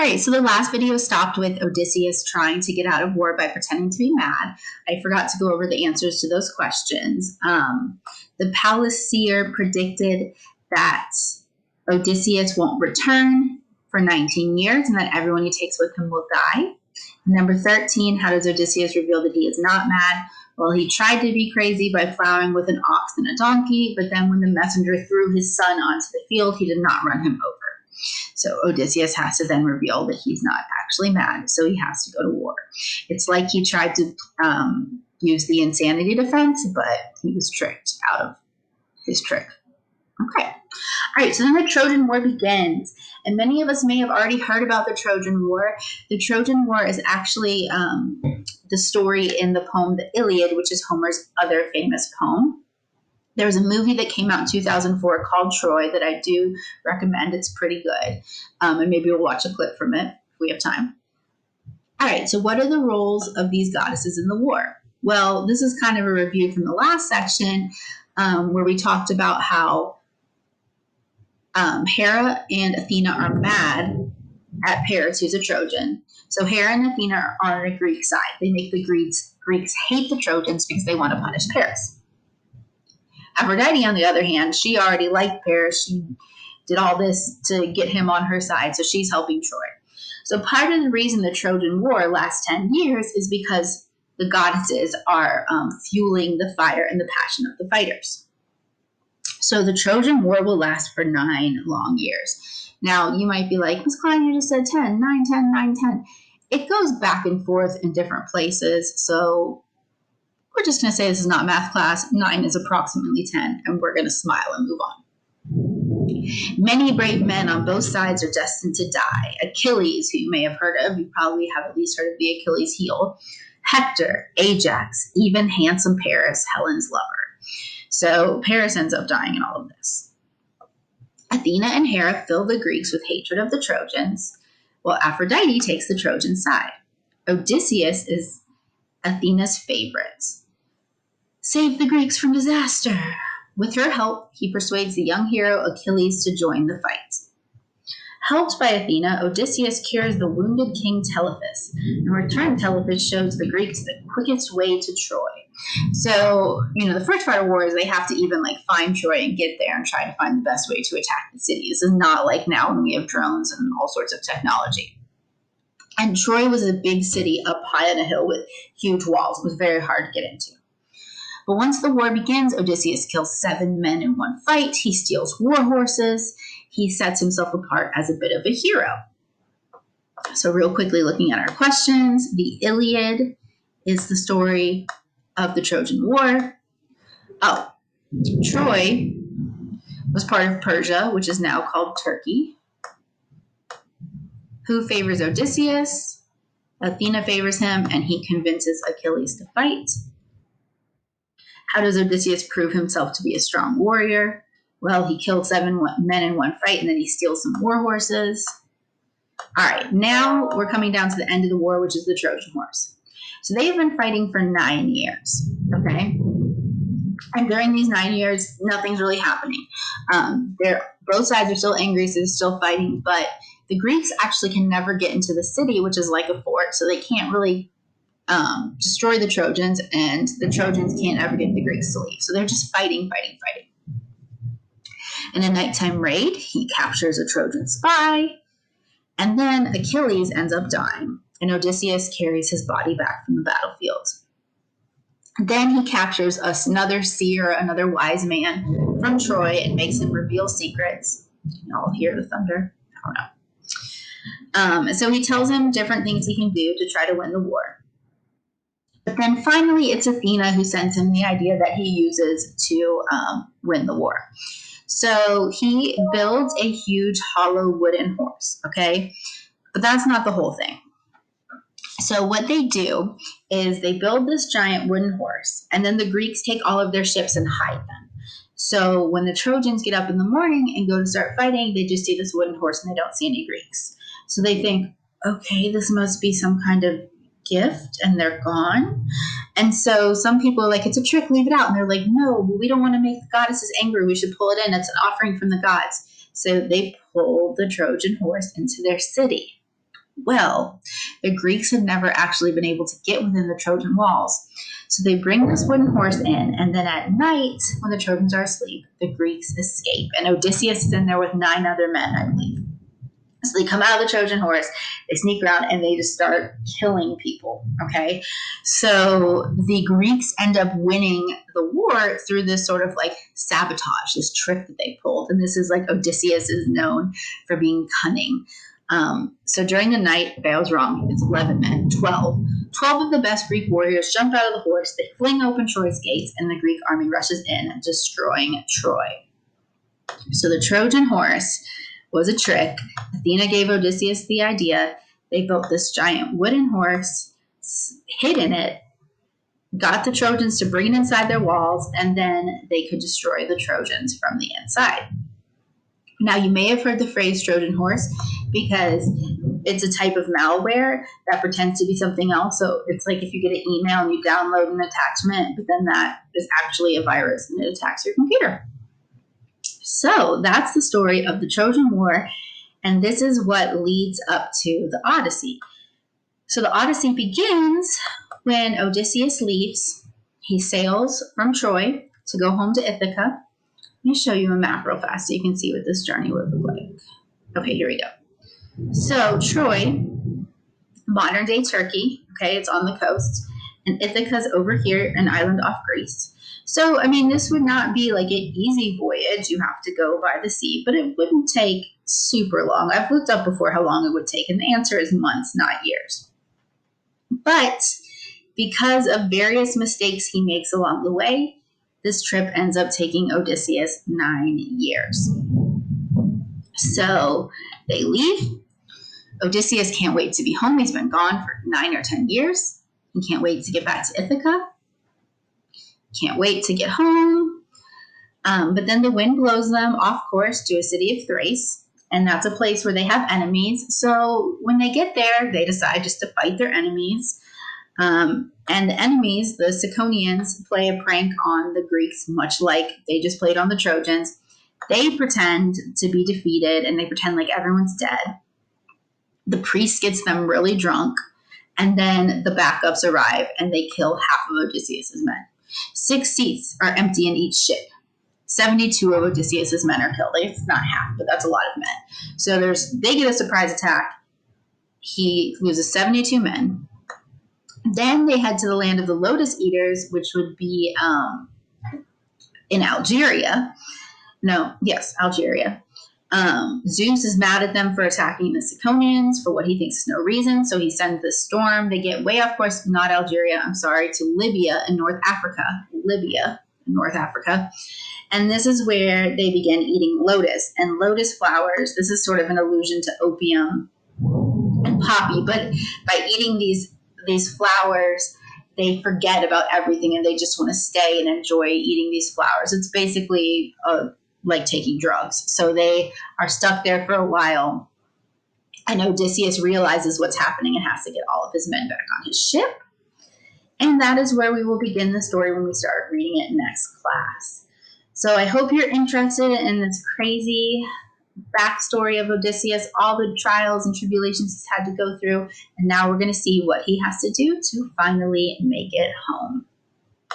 All right, so the last video stopped with Odysseus trying to get out of war by pretending to be mad. I forgot to go over the answers to those questions. The palace seer predicted that Odysseus won't return for 19 years and that everyone he takes with him will die. Number 13, how does Odysseus reveal that he is not mad? Well, he tried to be crazy by plowing with an ox and a donkey, but then when the messenger threw his son onto the field, he did not run him over. So Odysseus has to then reveal that he's not actually mad, so he has to go to war. It's like he tried to use the insanity defense, but he was tricked out of his trick. Okay. All right, so then the Trojan War begins, and many of us may have already heard about the Trojan War. The Trojan War is actually the story in the poem The Iliad, which is Homer's other famous poem. There was a movie that came out in 2004 called Troy that I do recommend. It's pretty good, and maybe we'll watch a clip from it if we have time. All right, so what are the roles of these goddesses in the war? Well, this is kind of a review from the last section where we talked about how Hera and Athena are mad at Paris, who's a Trojan. So Hera and Athena are on the Greek side. They make the Greeks hate the Trojans because they want to punish Paris. Aphrodite, on the other hand, she already liked Paris. She did all this to get him on her side, so she's helping Troy. So part of the reason the Trojan War lasts 10 years is because the goddesses are fueling the fire and the passion of the fighters. So the Trojan War will last for 9 long years. Now, you might be like, Ms. Klein, you just said 10, 9, 10, 9, 10. It goes back and forth in different places, so we're just going to say this is not math class. 9 is approximately 10, and we're going to smile and move on. Many brave men on both sides are destined to die. Achilles, who you may have heard of, you probably have at least heard of the Achilles heel. Hector, Ajax, even handsome Paris, Helen's lover. So Paris ends up dying in all of this. Athena and Hera fill the Greeks with hatred of the Trojans, while Aphrodite takes the Trojan side. Odysseus is Athena's favorite. Save the Greeks from disaster. With her help, he persuades the young hero Achilles to join the fight. Helped by Athena, Odysseus cures the wounded king Telephus. In return, Telephus shows the Greeks the quickest way to Troy. So, the first part of war is they have to even find Troy and get there and try to find the best way to attack the city. This is not like now when we have drones and all sorts of technology. And Troy was a big city up high on a hill with huge walls. It was very hard to get into. But once the war begins, Odysseus kills 7 men in one fight. He steals war horses. He sets himself apart as a bit of a hero. So real quickly looking at our questions, the Iliad is the story of the Trojan War. Oh, Troy was part of Persia, which is now called Turkey. Who favors Odysseus? Athena favors him, and he convinces Achilles to fight. How does Odysseus prove himself to be a strong warrior? Well, he killed 7 men in one fight, and then he steals some war horses. All right, now we're coming down to the end of the war, which is the Trojan Wars. So they have been fighting for 9 years, okay? And during these 9 years, nothing's really happening. Both sides are still angry, so they're still fighting, but the Greeks actually can never get into the city, which is like a fort, so they can't really destroy the Trojans, and the Trojans can't ever get the Greeks to leave. So they're just fighting. In a nighttime raid, he captures a Trojan spy, and then Achilles ends up dying, and Odysseus carries his body back from the battlefield. Then he captures another seer, another wise man from Troy, and makes him reveal secrets. Y'all hear the thunder? I don't know. So he tells him different things he can do to try to win the war. But then finally, it's Athena who sends him the idea that he uses to win the war. So he builds a huge hollow wooden horse, okay? But that's not the whole thing. So what they do is they build this giant wooden horse, and then the Greeks take all of their ships and hide them. So when the Trojans get up in the morning and go to start fighting, they just see this wooden horse and they don't see any Greeks. So they think, okay, this must be some kind of gift, and they're gone. And so some people are like, it's a trick, leave it out. And they're like, no, we don't want to make the goddesses angry. We should pull it in. It's an offering from the gods. So they pull the Trojan horse into their city. Well, the Greeks had never actually been able to get within the Trojan walls. So they bring this wooden horse in, and then at night, when the Trojans are asleep, the Greeks escape. And Odysseus is in there with 9 other men, I believe. So they come out of the Trojan horse, they sneak around, and they just start killing people. Okay. So the Greeks end up winning the war through this sort of like sabotage, this trick that they pulled. And this is like Odysseus is known for being cunning. So during the night, I was wrong. It's 11 men, 12. 12 of the best Greek warriors jump out of the horse. They fling open Troy's gates, and the Greek army rushes in, destroying Troy. So the Trojan horse was a trick. Athena gave Odysseus the idea. They built this giant wooden horse, hid in it, got the Trojans to bring it inside their walls, and then they could destroy the Trojans from the inside. Now, you may have heard the phrase Trojan horse because it's a type of malware that pretends to be something else. So it's like if you get an email and you download an attachment, but then that is actually a virus and it attacks your computer. So that's the story of the Trojan War, and this is what leads up to the Odyssey. So the Odyssey begins when Odysseus leaves. He sails from Troy to go home to Ithaca. Let me show you a map real fast so you can see what this journey would look like. Okay, here we go. So Troy, modern day Turkey, okay, it's on the coast, and Ithaca's over here, an island off Greece. So, I mean, this would not be like an easy voyage. You have to go by the sea, but it wouldn't take super long. I've looked up before how long it would take, and the answer is months, not years. But because of various mistakes he makes along the way, this trip ends up taking Odysseus 9 years. So they leave. Odysseus can't wait to be home. He's been gone for 9 or 10 years. He can't wait to get back to Ithaca. Can't wait to get home. But then the wind blows them off course to a city of Thrace, and that's a place where they have enemies. So when they get there, they decide just to fight their enemies. And the enemies, the Ciconians, play a prank on the Greeks, much like they just played on the Trojans. They pretend to be defeated, and they pretend like everyone's dead. The priest gets them really drunk, and then the backups arrive, and they kill half of Odysseus's men. 6 seats are empty in each ship. 72 of Odysseus's men are killed. It's not half, but that's a lot of men. So they get a surprise attack. He loses 72 men. Then they head to the land of the Lotus Eaters, which would be in Algeria. Algeria. Zeus is mad at them for attacking the Ciconians for what he thinks is no reason, so he sends this storm. They get way off course, not Algeria, to Libya in North Africa. And this is where they begin eating lotus. And lotus flowers, this is sort of an allusion to opium and poppy, but by eating these flowers, they forget about everything and they just want to stay and enjoy eating these flowers. It's basically like taking drugs. So they are stuck there for a while. And Odysseus realizes what's happening and has to get all of his men back on his ship. And that is where we will begin the story when we start reading it next class. So I hope you're interested in this crazy backstory of Odysseus, all the trials and tribulations he's had to go through. And now we're going to see what he has to do to finally make it home.